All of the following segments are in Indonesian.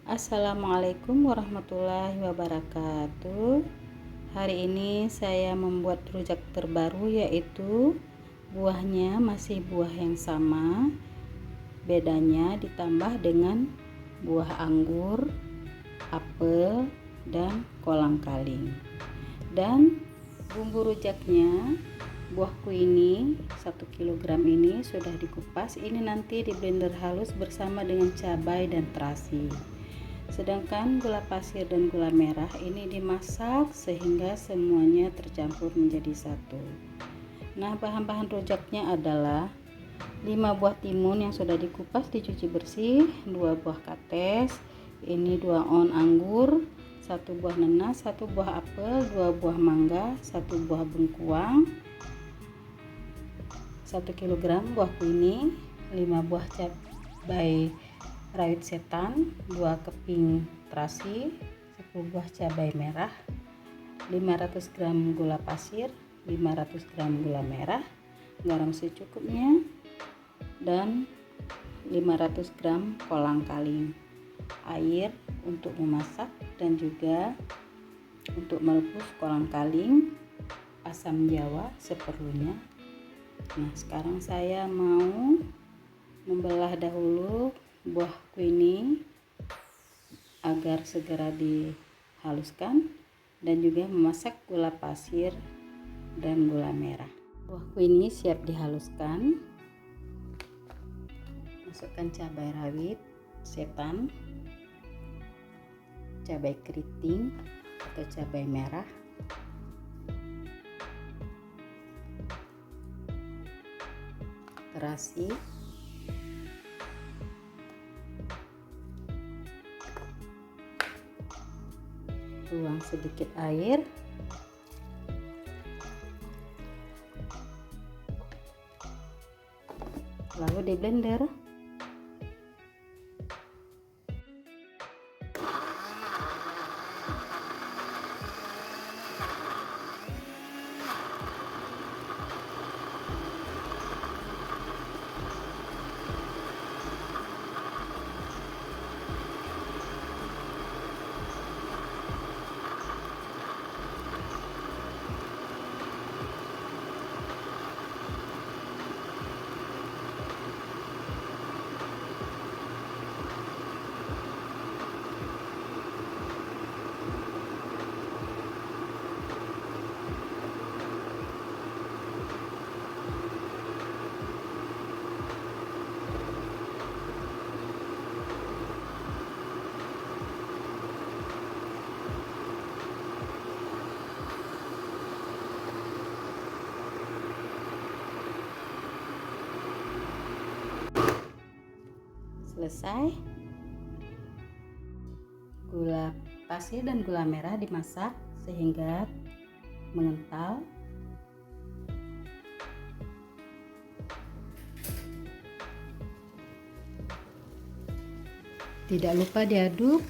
Assalamualaikum warahmatullahi wabarakatuh. Hari ini saya membuat rujak terbaru, yaitu buahnya masih buah yang sama, bedanya ditambah dengan buah anggur, apel, dan kolang-kaling. Dan bumbu rujaknya, buahku ini 1 kg ini sudah dikupas. Ini nanti di blender halus bersama dengan cabai dan terasi. Sedangkan gula pasir dan gula merah ini dimasak sehingga semuanya tercampur menjadi satu. Nah, bahan-bahan rujaknya adalah 5 buah timun yang sudah dikupas dicuci bersih, 2 buah kates, ini 2 on anggur, 1 buah nanas, 1 buah apel, 2 buah mangga, 1 buah bengkuang, 1 kg buah kuning, 5 buah cabai rawit setan, 2 keping terasi, 10 buah cabai merah, 500 gram gula pasir, 500 gram gula merah, garam secukupnya, dan 500 gram kolang-kaling. Air untuk memasak dan juga untuk merebus kolang-kaling, asam jawa seperlunya. Nah, sekarang saya mau membelah dahulu buahku ini agar segera dihaluskan dan juga memasak gula pasir dan gula merah. Buahku ini siap dihaluskan. Masukkan cabai rawit setan, cabai keriting atau cabai merah, terasi, tuang sedikit air, lalu di blender. Selesai. Gula pasir dan gula merah dimasak sehingga mengental. Tidak lupa diaduk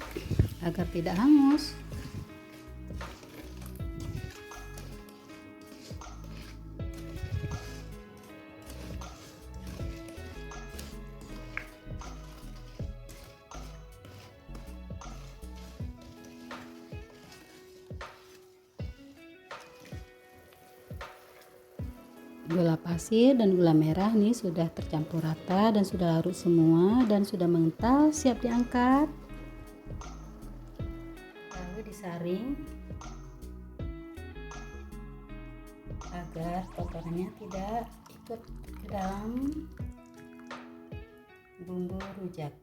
agar tidak hangus. Gula pasir dan gula merah nih sudah tercampur rata dan sudah larut semua dan sudah mengental, siap diangkat. Lalu disaring agar kotorannya tidak ikut ke dalam bumbu rujak.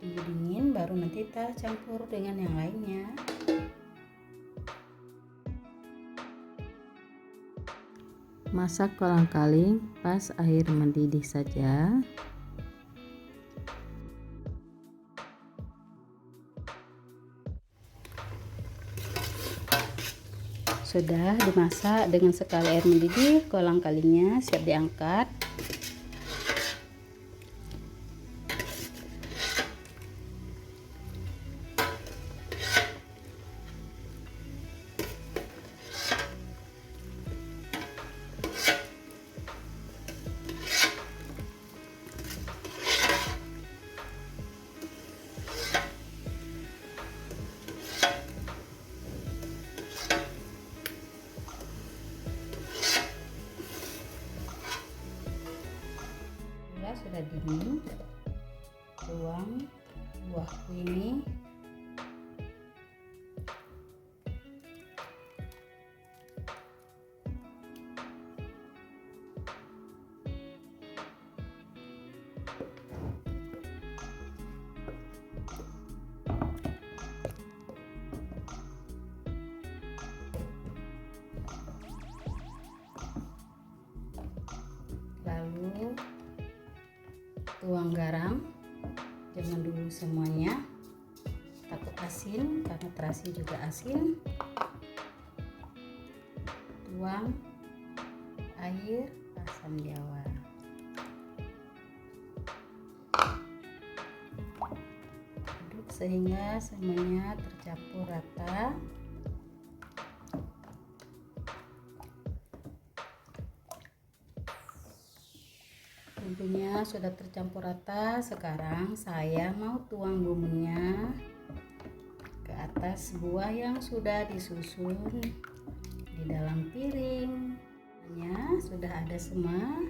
Tunggu dingin baru nanti kita campur dengan yang lainnya. Masak kolang-kaling pas air mendidih saja. Sudah dimasak dengan sekali air mendidih, kolang-kalingnya siap diangkat. segera dingin. Tuang buahku ini. Lalu tuang garam, jangan dulu semuanya, takut asin karena terasi juga asin. Tuang air asam jawa. Aduk sehingga semuanya tercampur rata. Bumbunya sudah tercampur rata. Sekarang saya mau tuang bumbunya ke atas buah yang sudah disusun di dalam piring. Sudah ada semua: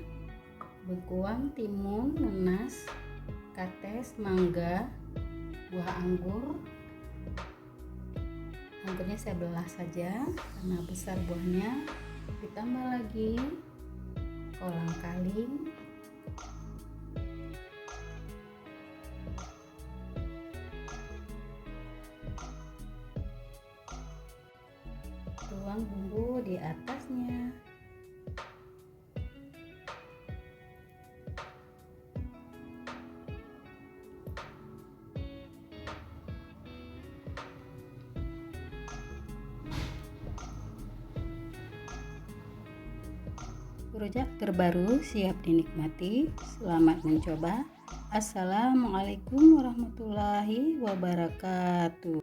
bengkuang, timun, nanas, kates, mangga, buah anggur. Anggurnya saya belah saja karena besar buahnya. Ditambah lagi kolang kaling, tuang bumbu di atasnya. Rujak terbaru siap dinikmati. Selamat mencoba. Assalamualaikum warahmatullahi wabarakatuh.